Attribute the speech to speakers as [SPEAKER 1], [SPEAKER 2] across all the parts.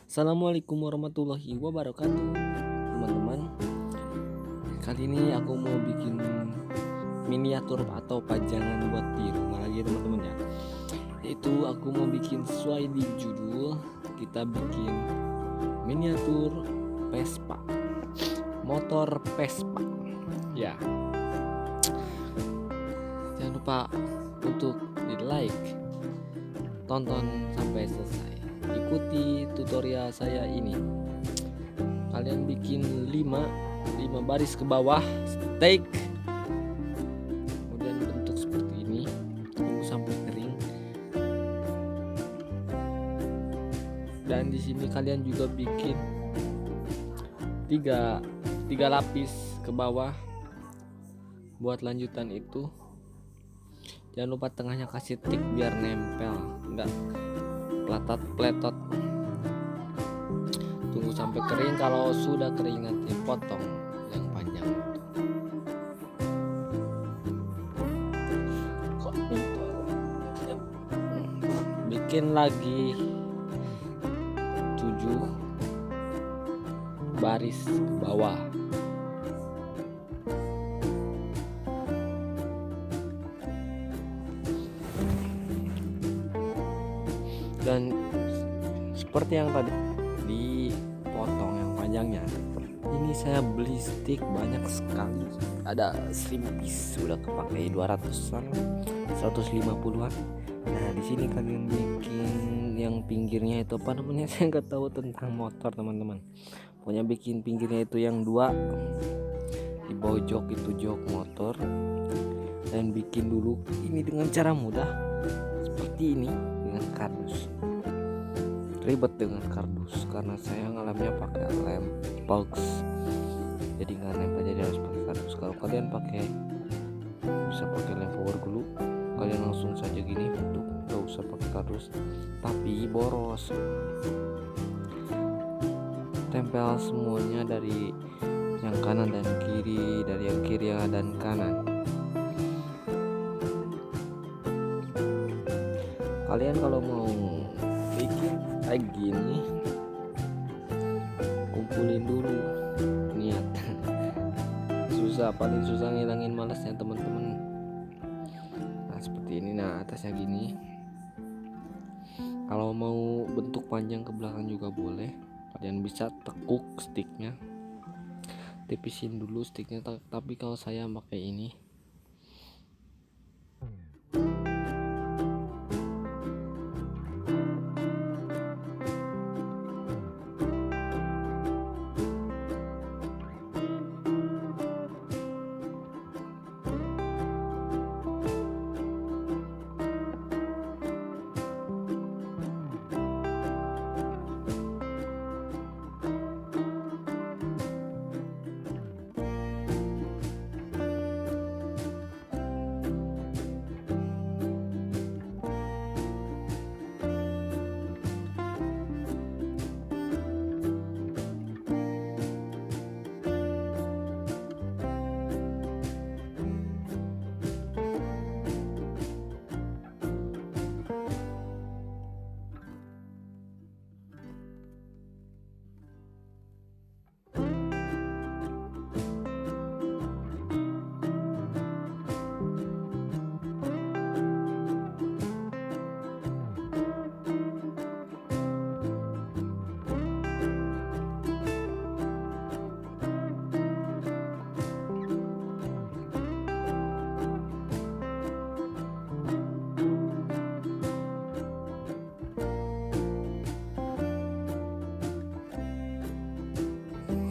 [SPEAKER 1] Assalamualaikum warahmatullahi wabarakatuh, teman-teman. Kali ini aku mau bikin miniatur atau pajangan buat di rumah lagi, teman-teman ya. Yaitu aku mau bikin sesuai di judul, kita bikin miniatur Vespa, motor Vespa. Ya, jangan lupa untuk di like, tonton sampai selesai. Ikuti tutorial saya ini. Kalian bikin 5 baris ke bawah, stake. Kemudian bentuk seperti ini. Tunggu sampai kering. Dan di sini kalian juga bikin 3 lapis ke bawah. Buat lanjutan itu jangan lupa tengahnya kasih tik biar nempel, enggak peletot. Tunggu sampai kering. Kalau sudah kering nanti potong yang panjang. Bikin lagi 7 baris ke bawah. Dan seperti yang tadi dipotong yang panjangnya, ini saya beli stick banyak sekali, ada 1000 piece, sudah kepakai 200-an, 150-an. Nah di sini kalian bikin yang pinggirnya itu apa namanya, saya nggak tahu tentang motor, teman-teman. Pokoknya bikin pinggirnya itu yang 2 di bawah jok, itu jok motor. Dan bikin dulu ini dengan cara mudah seperti ini, dengan kardus. Ribet dengan kardus karena saya ngalamnya pakai lem box, jadi nggak nempel, jadi harus pakai kardus. Kalau kalian bisa pakai lem power glue, kalian langsung saja gini bentuk, nggak usah pakai kardus, tapi boros. Tempel semuanya dari yang kanan dan kiri, dari yang kiri dan kanan. Kalian kalau mau bikin kayak gini, kumpulin dulu niat. Paling susah ngilangin malasnya, teman-teman. Nah seperti ini. Nah atasnya gini. Kalau mau bentuk panjang ke belakang juga boleh. Kalian bisa tekuk sticknya, tipisin dulu sticknya. Tapi kalau saya pakai ini,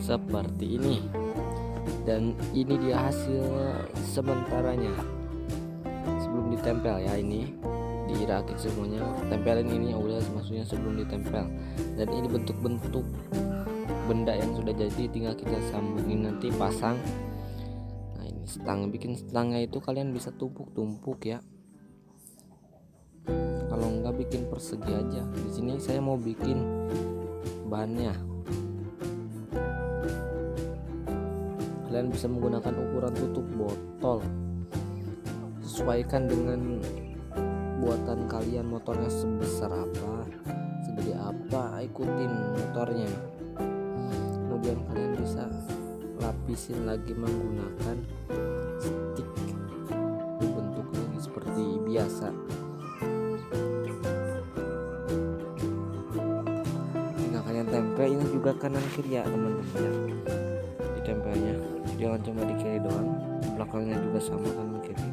[SPEAKER 1] seperti ini. Dan ini dia hasil sementaranya sebelum ditempel ya. Ini dirakit semuanya, tempelin ini ya udah, maksudnya sebelum ditempel. Dan ini bentuk-bentuk benda yang sudah jadi, tinggal kita sambungin nanti pasang. Nah ini stang, bikin stangnya itu kalian bisa tumpuk-tumpuk ya. Kalau enggak bikin persegi aja. Di sini saya mau bikin bannya. Kalian bisa menggunakan ukuran tutup botol, sesuaikan dengan buatan kalian, motornya sebesar apa, segede apa, ikutin motornya. Kemudian kalian bisa lapisin lagi menggunakan stick bentuknya seperti biasa. Tinggal kalian tempel, ini juga kanan kiri ya teman-teman ya, ditempelnya jangan cuma di kiri doang, belakangnya juga sama kanan kiri.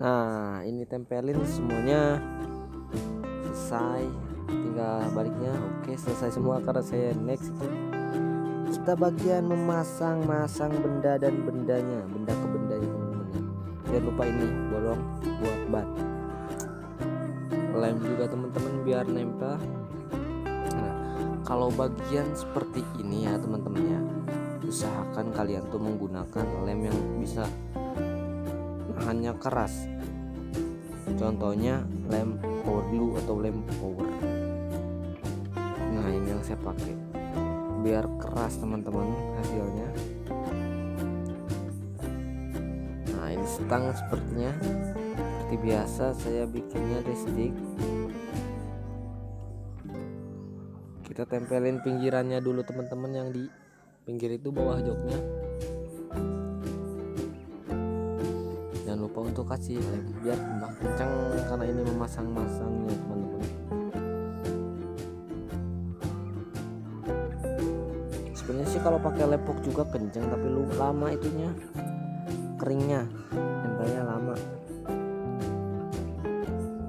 [SPEAKER 1] Nah, ini tempelin semuanya selesai, tinggal baliknya. Oke, selesai semua. Karena saya next itu kita bagian memasang benda dan bendanya, benda ke bendanya teman-teman ya. Jangan lupa ini bolong buat ban, lem juga teman-teman biar nempel. Nah, kalau bagian seperti ini ya teman-teman ya, usahakan kalian tuh menggunakan lem yang bisa nahannya keras. Contohnya lem power glue atau lem power. Nah, ini yang saya pakai biar keras teman-teman hasilnya. Nah, ini stang sepertinya seperti biasa saya bikinnya dari stick. Kita tempelin pinggirannya dulu teman-teman, yang di pinggir itu bawah joknya. Jangan lupa untuk kasih lem biar tambah kencang karena ini memasang-masangnya teman-teman. Sebenarnya sih kalau pakai lepok juga kencang, tapi lama itunya keringnya, nempelnya lama.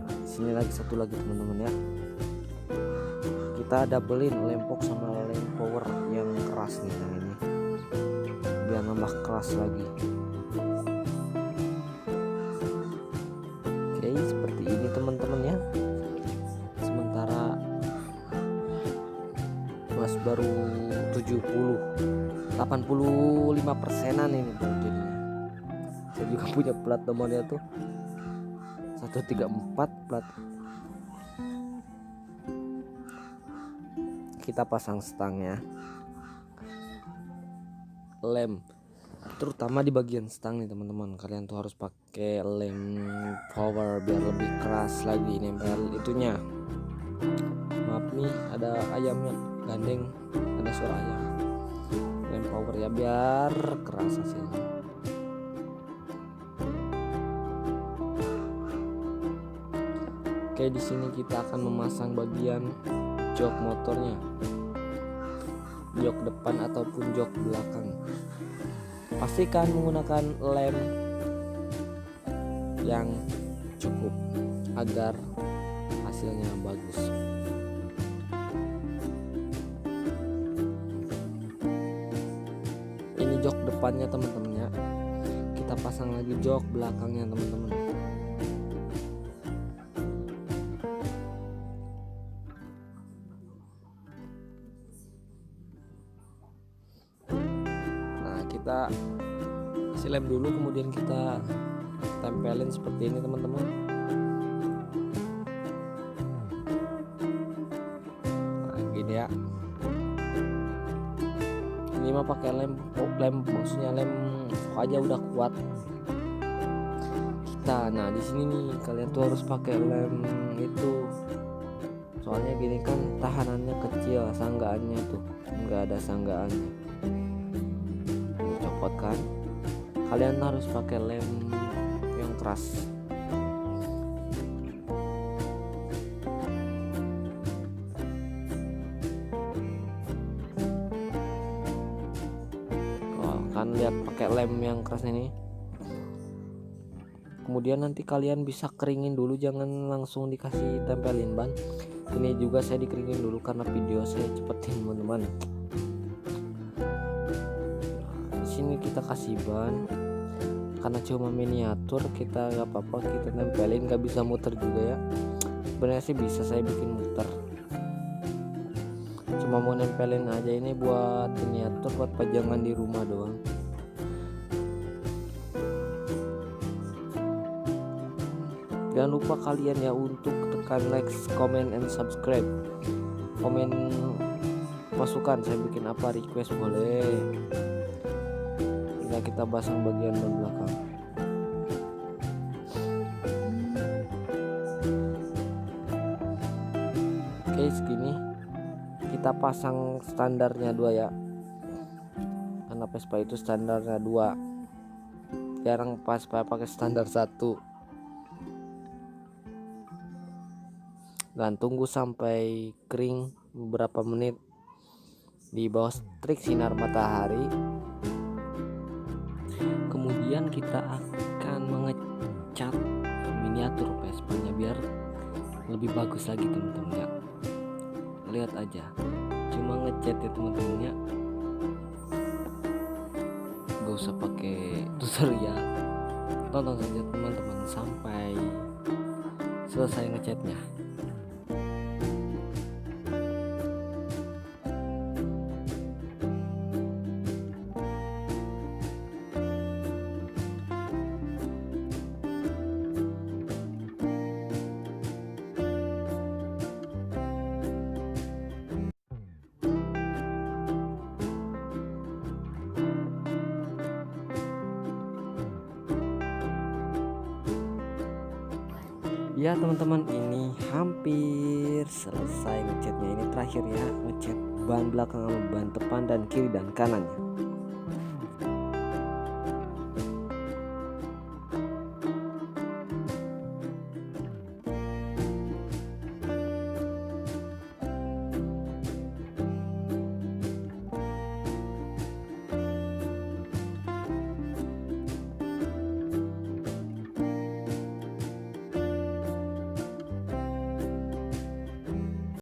[SPEAKER 1] Nah, sini lagi satu lagi teman-teman ya. Kita doublein lempok sama lem power yang keras nih, yang ini biar nambah keras lagi. Oke, seperti ini teman-teman ya. Sementara mas baru 85%-an ini tuh jadinya. Saya juga punya plat nomornya tuh 134 plat. Kita pasang stangnya, lem terutama di bagian stang nih teman-teman. Kalian tuh harus pakai lem power biar lebih keras lagi nempel itunya. Maaf nih, ada ayamnya gandeng, ada suara ayam. Lem power ya biar keras hasilnya. Oke, di sini kita akan memasang bagian jok motornya, jok depan ataupun jok belakang. Pastikan menggunakan lem yang cukup agar hasilnya bagus. Ini jok depannya teman-teman ya. Kita pasang lagi jok belakangnya teman-teman. Kita isi lem dulu, kemudian kita tempelin seperti ini teman-teman. Nah, gini ya. Ini mah pakai lem maksudnya lem aja udah kuat. Nah, di sini nih kalian tuh harus pakai lem itu. Soalnya gini kan tahanannya kecil sanggaannya tuh, nggak ada sanggaannya. Copot kan, kalian harus pakai lem yang keras. Kan lihat pakai lem yang keras ini. Kemudian nanti kalian bisa keringin dulu, jangan langsung dikasih tempelin ban. Ini juga saya dikeringin dulu karena video saya cepetin teman-teman. Di sini kita kasih ban karena cuma miniatur, kita nggak apa-apa kita tempelin, nggak bisa muter juga ya. Sebenarnya sih bisa saya bikin muter, cuma mau nempelin aja ini buat miniatur, buat pajangan di rumah doang. Jangan lupa kalian ya untuk tekan like, comment, and subscribe. Komen masukan saya bikin apa, request boleh. Tinggal kita pasang bagian ban belakang. Oke, segini kita pasang standarnya 2 ya, karena Vespa itu standarnya 2, jarang Vespa pakai standar 1. Dan tunggu sampai kering beberapa menit di bawah terik sinar matahari. Kemudian kita akan mengecat miniatur Vespanya biar lebih bagus lagi teman-teman ya. Lihat aja, cuma ngecat ya teman-teman ya, gak usah pakai tutorial. Tonton saja teman-teman sampai selesai ngecatnya. Ya teman-teman, ini hampir selesai ngecatnya. Ini terakhir ya, ngecat ban belakang sama ban depan dan kiri dan kanannya.